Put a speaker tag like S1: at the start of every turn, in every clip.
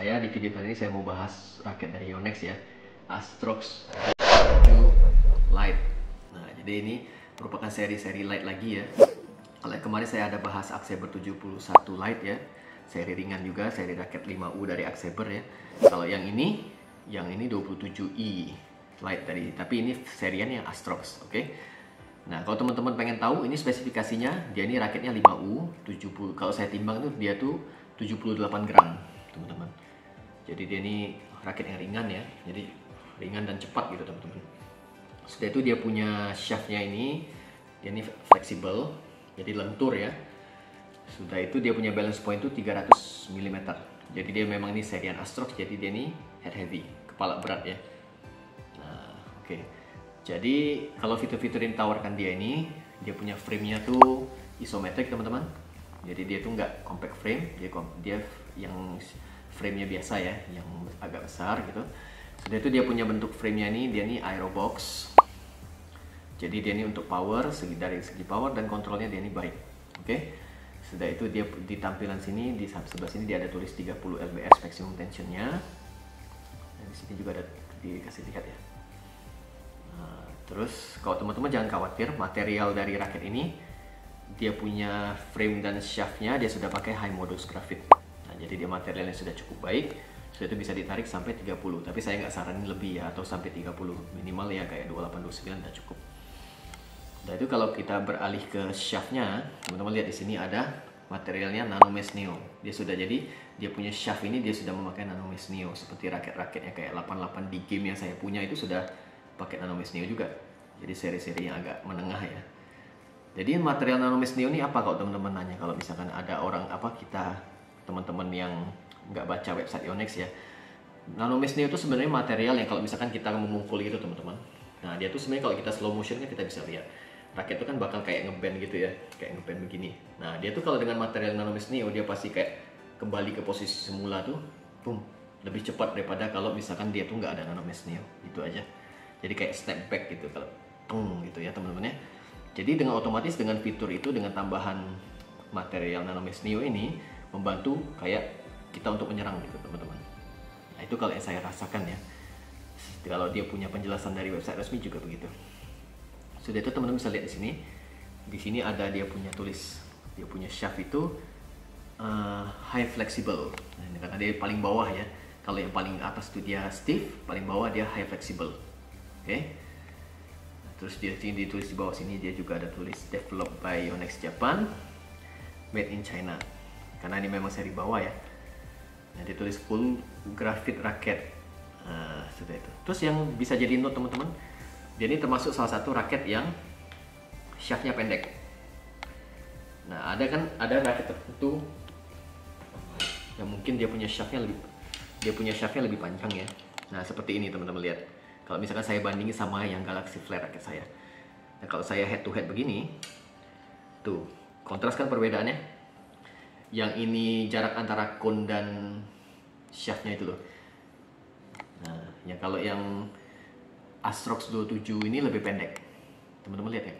S1: Di video kali ini saya mau bahas raket dari Yonex ya, Astrox Lite. Nah, jadi ini merupakan seri-seri Lite lagi ya. Kalau kemarin saya ada bahas Axeber 71 Lite ya, seri ringan juga, seri raket 5U dari Axeber ya. Kalau yang ini 27i Lite tadi, tapi ini serian yang Astrox, oke? Nah, kalau teman-teman pengen tahu ini spesifikasinya, dia ini raketnya 5U 70. Kalau saya timbang tuh dia tuh 78 gram, teman-teman. Jadi dia ini raket yang ringan ya, jadi ringan dan cepat gitu teman-teman. Sudah itu dia punya shaftnya ini, dia ini fleksibel, jadi lentur ya. Sudah itu dia punya balance point itu 300 mm. Jadi dia memang ini serian Astrox, jadi dia ini head heavy, kepala berat ya. Nah, oke. Jadi kalau fitur-fitur yang ditawarkan dia ini, dia punya frame-nya tuh isometrik teman-teman. Jadi dia tuh nggak compact frame, dia yang frame-nya biasa ya, yang agak besar gitu. Sudah itu dia punya bentuk frame-nya ini, dia ini aerobox. Jadi dia ini untuk power, dari segi power dan kontrolnya dia ini baik. Oke. Sudah itu dia di tampilan sini, di sebelah sini dia ada tulis 30 lbs maximum tensionnya. Dan di sini juga ada dikasih lihat ya. Nah, terus kalau teman-teman jangan khawatir, material dari raket ini dia punya frame dan shaftnya dia sudah pakai high modulus graphite. Nah, jadi dia materialnya sudah cukup baik. Sudah itu bisa ditarik sampai 30, tapi saya nggak saranin lebih ya, atau sampai 30 minimal ya, kayak 28 29 udah cukup. Nah, itu kalau kita beralih ke shaftnya, teman-teman lihat di sini ada materialnya nanomesh neo. Dia sudah jadi dia punya shaft ini dia sudah memakai nanomesh neo, seperti raket-raketnya kayak 88 di game yang saya punya itu sudah pakai nanomesh neo juga. Jadi seri-seri yang agak menengah ya. Jadi material nanomesh neo ini apa kalau teman-teman nanya, kalau misalkan ada orang teman-teman yang nggak baca website Yonex ya. Nanomesh neo itu sebenarnya material yang kalau misalkan kita memukul gitu teman-teman. Nah, dia tuh sebenarnya kalau kita slow motion kan kita bisa lihat raket itu kan bakal kayak ngeband gitu ya, kayak ngeband begini. Nah, dia tuh kalau dengan material nanomesh neo dia pasti kayak kembali ke posisi semula tuh, boom, lebih cepat daripada kalau misalkan dia tuh nggak ada nanomesh neo. Itu aja. Jadi kayak snap back gitu kalau gitu ya teman-teman ya. Jadi dengan otomatis dengan fitur itu, dengan tambahan material nanomesh neo ini membantu kayak kita untuk menyerang gitu teman-teman. Nah, itu kalau yang saya rasakan ya. Kalau dia punya penjelasan dari website resmi juga begitu. Sudah itu teman-teman bisa lihat di sini. Di sini ada dia punya tulis, dia punya shaft itu high flexible. Nah, ini karena dia paling bawah ya. Kalau yang paling atas itu dia stiff, paling bawah dia high flexible. Oke. Terus dia sini ditulis di bawah sini dia juga ada tulis developed by Yonex Japan, made in China. Karena ini memang seri bawah ya. Nah, dia tulis full graphite racket. Nah, sudah itu. Terus yang bisa jadi note teman-teman, dia ini termasuk salah satu raket yang shaftnya pendek. Nah, ada raket tertentu yang mungkin dia punya shaftnya lebih panjang ya. Nah, seperti ini teman-teman lihat. Kalau misalkan saya bandingin sama yang Galaxy Flare raket saya. Nah, kalau saya head to head begini, tuh kontras kan perbedaannya. Yang ini jarak antara cone dan shaftnya itu loh. Nah, ya kalau yang Astrox 27 ini lebih pendek. Teman-teman lihat ya.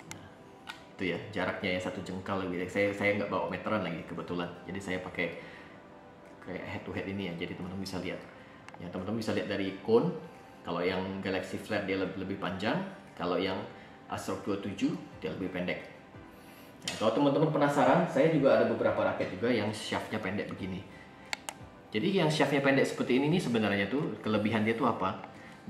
S1: Nah, itu ya jaraknya ya 1 jengkal lebih. Saya nggak bawa meteran lagi kebetulan. Jadi saya pakai kayak head to head ini ya. Jadi teman-teman bisa lihat. Ya, teman-teman bisa lihat dari cone. Kalau yang Galaxy Flare dia lebih panjang. Kalau yang Astrox 27 dia lebih pendek. Nah, kalau teman-teman penasaran, saya juga ada beberapa raket juga yang shaftnya pendek begini. Jadi yang shaftnya pendek seperti ini nih sebenarnya tuh kelebihan dia tuh apa?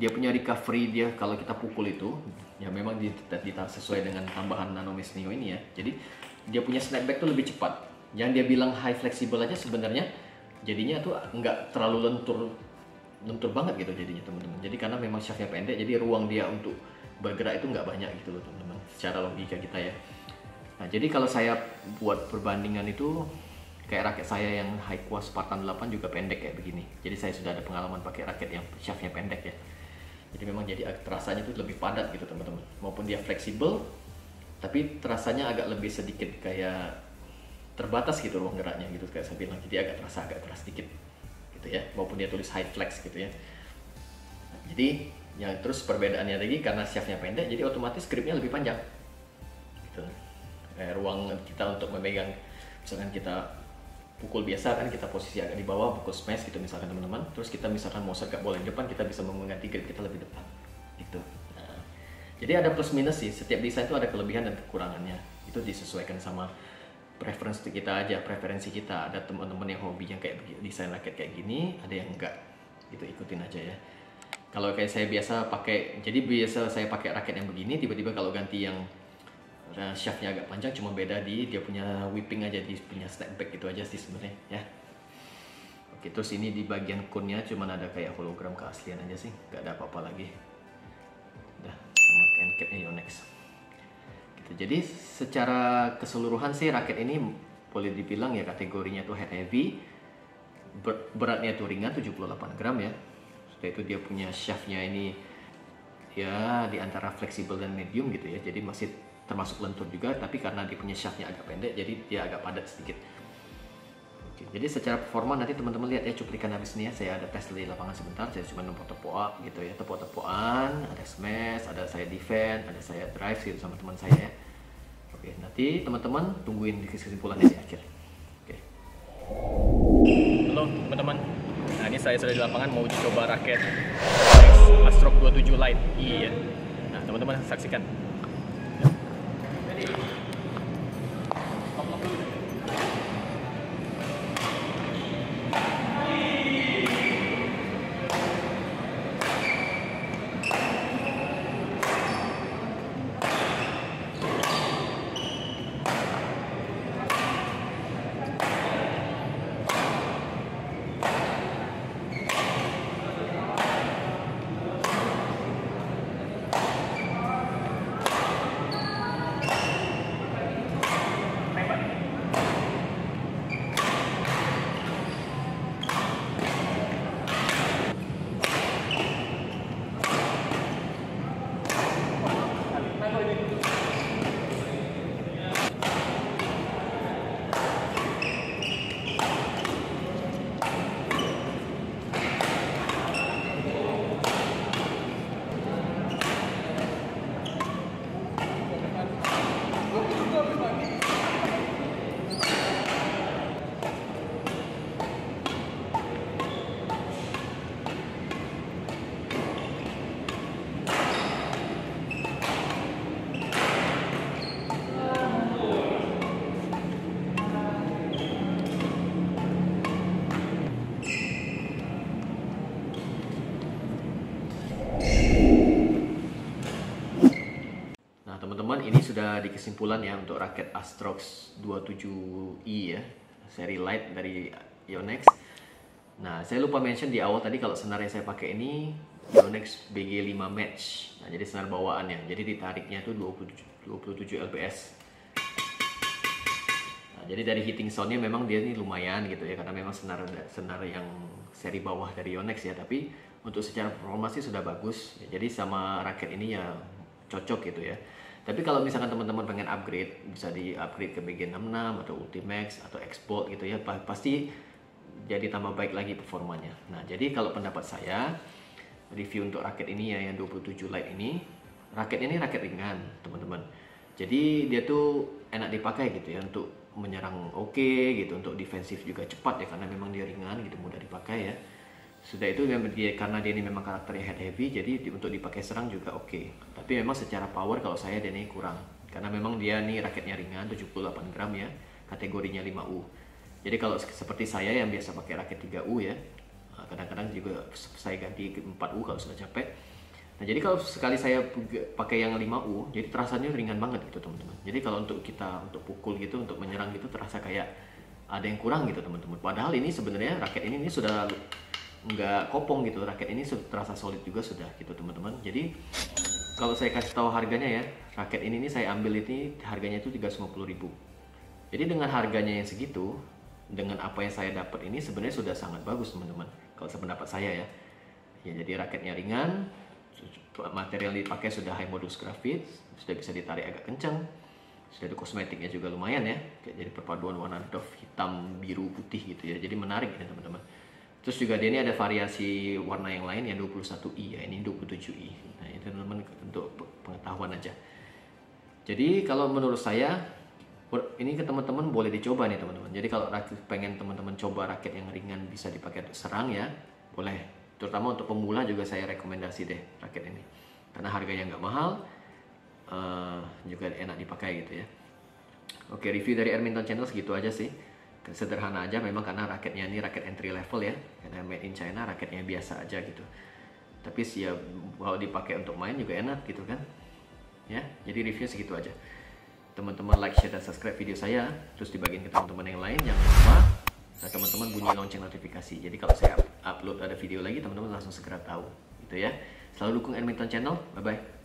S1: Dia punya recovery dia kalau kita pukul itu ya memang sesuai dengan tambahan nanomesh neo ini ya. Jadi dia punya snapback tuh lebih cepat. Yang dia bilang high flexible aja sebenarnya jadinya tuh nggak terlalu lentur banget gitu jadinya teman-teman. Jadi karena memang shaftnya pendek, jadi ruang dia untuk bergerak itu nggak banyak gitu loh teman-teman. Secara logika kita ya. Nah, jadi kalau saya buat perbandingan itu kayak raket saya yang Haiwa Spartan 8 juga pendek kayak begini. Jadi saya sudah ada pengalaman pakai raket yang shaftnya pendek ya. Jadi memang jadi terasanya itu lebih padat gitu teman-teman. Maupun dia fleksibel, tapi terasanya agak lebih sedikit kayak terbatas gitu ruang geraknya gitu kayak saya bilang. Jadi agak terasa sedikit gitu ya. Maupun dia tulis high flex gitu ya. Nah, jadi yang terus perbedaannya lagi karena shaftnya pendek, jadi otomatis gripnya lebih panjang. Gitu. Ruang kita untuk memegang, misalkan kita pukul biasa kan, kita posisi agak di bawah, pukul smash gitu misalkan teman-teman. Terus kita misalkan mau sergap bola di depan, kita bisa mengganti grip kita lebih depan gitu. Nah, jadi ada plus minus sih, setiap desain itu ada kelebihan dan kekurangannya, itu disesuaikan sama preferensi kita aja, preferensi kita. Ada teman-teman yang hobinya kayak desain raket kayak gini, ada yang enggak, itu ikutin aja ya. Kalau kayak saya biasa pakai, jadi biasa saya pakai raket yang begini, tiba-tiba kalau ganti yang shaftnya agak panjang, cuma beda di dia punya whipping aja, dia punya snapback gitu aja sih sebenarnya ya. Oke, terus ini di bagian cone-nya cuman ada kayak hologram keaslian aja sih, nggak ada apa-apa lagi. Udah, sama hand capnya Yonex gitu. Jadi secara keseluruhan sih raket ini boleh dibilang ya kategorinya tuh head heavy, beratnya tuh ringan 78 gram ya. Setelah itu dia punya shaftnya ini ya di antara fleksibel dan medium gitu ya, jadi masih termasuk lentur juga, tapi karena dia punya shaftnya agak pendek, jadi dia agak padat sedikit. Oke, jadi secara performa nanti teman-teman lihat ya cuplikan habis ini ya, saya ada tes di lapangan sebentar, saya cuma tepok-tepokan gitu ya, tepok-tepokan, ada smash, ada saya defend, ada saya drive gitu sama teman saya ya. Oke, nanti teman-teman tungguin di kesimpulannya di akhir. Oke. Halo teman-teman, nah ini saya sudah di lapangan mau uji coba raket Astrox 27 Lite. Iya. Nah teman-teman saksikan. Teman-teman, ini sudah di kesimpulan ya untuk raket Astrox 27i ya, seri light dari Yonex. Nah, saya lupa mention di awal tadi kalau senar yang saya pakai ini Yonex BG5 Match. Nah, jadi senar bawaannya. Jadi ditariknya itu 27 lbs. Nah, jadi dari hitting soundnya memang dia ini lumayan gitu ya, karena memang senar yang seri bawah dari Yonex ya. Tapi untuk secara performa sih sudah bagus. Ya, jadi sama raket ini ya cocok gitu ya. Tapi kalau misalkan teman-teman pengen upgrade, bisa di-upgrade ke BG66 atau Ultimax atau X-Bolt gitu ya, pasti jadi tambah baik lagi performanya. Nah, jadi kalau pendapat saya, review untuk raket ini ya, yang 27 Lite ini, raket ini raket ringan, teman-teman. Jadi dia tuh enak dipakai gitu ya, untuk menyerang oke gitu, untuk defensif juga cepat ya, karena memang dia ringan gitu, mudah dipakai ya. Sudah itu karena dia ini memang karakternya head heavy, jadi untuk dipakai serang juga oke. Tapi memang secara power kalau saya dia ini kurang, karena memang dia nih raketnya ringan 78 gram ya, kategorinya 5U. Jadi kalau seperti saya yang biasa pakai raket 3U ya, kadang-kadang juga saya ganti ke 4U kalau sudah capek. Nah, jadi kalau sekali saya pakai yang 5U, jadi terasanya ringan banget gitu teman-teman. Jadi kalau untuk pukul gitu, untuk menyerang gitu, terasa kayak ada yang kurang gitu teman-teman. Padahal ini sebenarnya raket ini sudah nggak kopong gitu, raket ini terasa solid juga sudah gitu teman-teman. Jadi kalau saya kasih tahu harganya ya, raket ini saya ambil ini harganya itu 350.000. Jadi dengan harganya yang segitu, dengan apa yang saya dapat ini sebenarnya sudah sangat bagus teman-teman, kalau sependapat saya ya. Ya, jadi raketnya ringan, material yang dipakai sudah high modulus grafit, sudah bisa ditarik agak kencang, sudah ada kosmetiknya juga lumayan ya, jadi perpaduan warna doff hitam biru putih gitu ya, jadi menarik ya teman-teman. Terus juga dia ini ada variasi warna yang lain yang 21i ya, ini 27i. Nah, itu teman-teman untuk pengetahuan aja. Jadi kalau menurut saya Ini ke teman-teman boleh dicoba nih teman-teman. Jadi kalau pengen teman-teman coba raket yang ringan bisa dipakai untuk serang ya, boleh. Terutama untuk pemula juga saya rekomendasi deh raket ini. Karena harganya nggak mahal, juga enak dipakai gitu ya. Oke, review dari Erminton Channel segitu aja sih. Sederhana aja memang karena raketnya ini raket entry level ya. Karena made in China, raketnya biasa aja gitu. Tapi sih ya kalau dipakai untuk main juga enak gitu kan. Ya, jadi review segitu aja. Teman-teman like, share, dan subscribe video saya, terus dibagiin ke teman-teman yang lain. Jangan lupa teman-teman bunyi lonceng notifikasi. Jadi kalau saya upload ada video lagi, teman-teman langsung segera tahu. Gitu ya. Selalu dukung Erminton Channel. Bye bye.